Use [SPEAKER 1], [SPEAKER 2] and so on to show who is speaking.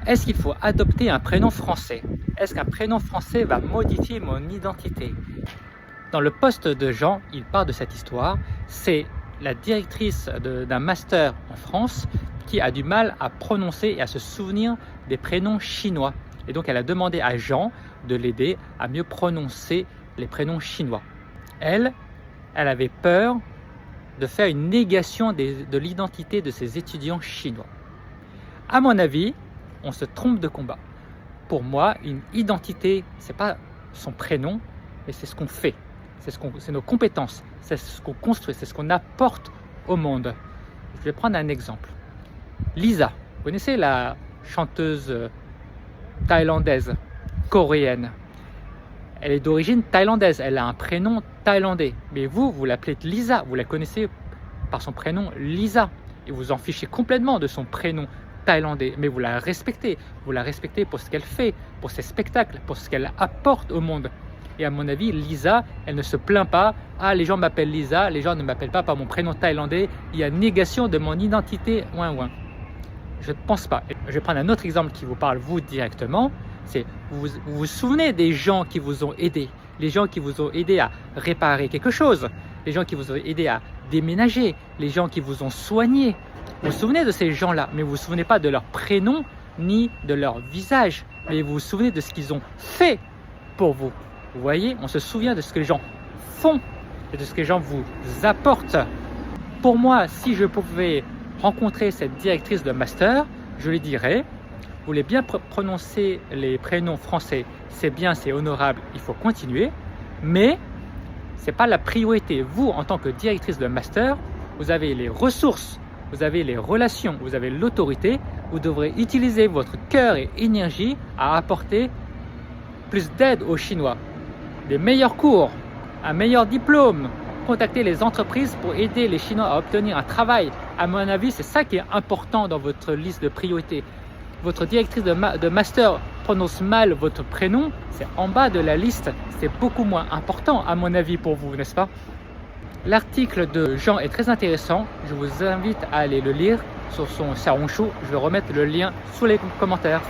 [SPEAKER 1] Est-ce qu'il faut adopter un prénom français? Est-ce qu'un prénom français va modifier mon identité? Dans le post de Jean, il parle de cette histoire. C'est la directrice d'un master en France qui a du mal à prononcer et à se souvenir des prénoms chinois. Et donc elle a demandé à Jean de l'aider à mieux prononcer les prénoms chinois. Elle avait peur de faire une négation de l'identité de ces étudiants chinois. À mon avis, on se trompe de combat. Pour moi, une identité, ce n'est pas son prénom, mais c'est ce qu'on fait. C'est nos compétences, c'est ce qu'on construit, c'est ce qu'on apporte au monde. Je vais prendre un exemple. Lisa, vous connaissez la chanteuse thaïlandaise, coréenne. Elle est d'origine thaïlandaise, elle a un prénom thaïlandais. Mais vous l'appelez Lisa, vous la connaissez par son prénom Lisa. Et vous en fichez complètement de son prénom thaïlandais. Mais vous la respectez pour ce qu'elle fait, pour ses spectacles, pour ce qu'elle apporte au monde. Et à mon avis, Lisa, elle ne se plaint pas. Ah, les gens m'appellent Lisa, les gens ne m'appellent pas par mon prénom thaïlandais. Il y a négation de mon identité, ouin. Je ne pense pas. Je vais prendre un autre exemple qui vous parle, vous, directement. C'est, vous vous souvenez des gens qui vous ont aidé, les gens qui vous ont aidé à réparer quelque chose, les gens qui vous ont aidé à déménager, les gens qui vous ont soigné. Vous vous souvenez de ces gens-là, mais vous ne vous souvenez pas de leur prénom ni de leur visage, mais vous vous souvenez de ce qu'ils ont fait pour vous. Vous voyez, on se souvient de ce que les gens font et de ce que les gens vous apportent. Pour moi, si je pouvais rencontrer cette directrice de master, je lui dirais: vous voulez bien prononcer les prénoms français, c'est bien, c'est honorable, il faut continuer, mais ce n'est pas la priorité. Vous, en tant que directrice de master, vous avez les ressources, vous avez les relations, vous avez l'autorité, vous devrez utiliser votre cœur et énergie à apporter plus d'aide aux Chinois, des meilleurs cours, un meilleur diplôme, contacter les entreprises pour aider les Chinois à obtenir un travail. À mon avis, c'est ça qui est important dans votre liste de priorités. Votre directrice de master prononce mal votre prénom, c'est en bas de la liste, c'est beaucoup moins important à mon avis pour vous, n'est-ce pas? L'article de Jean est très intéressant, je vous invite à aller le lire sur son Xiaohongshu, je vais remettre le lien sous les commentaires.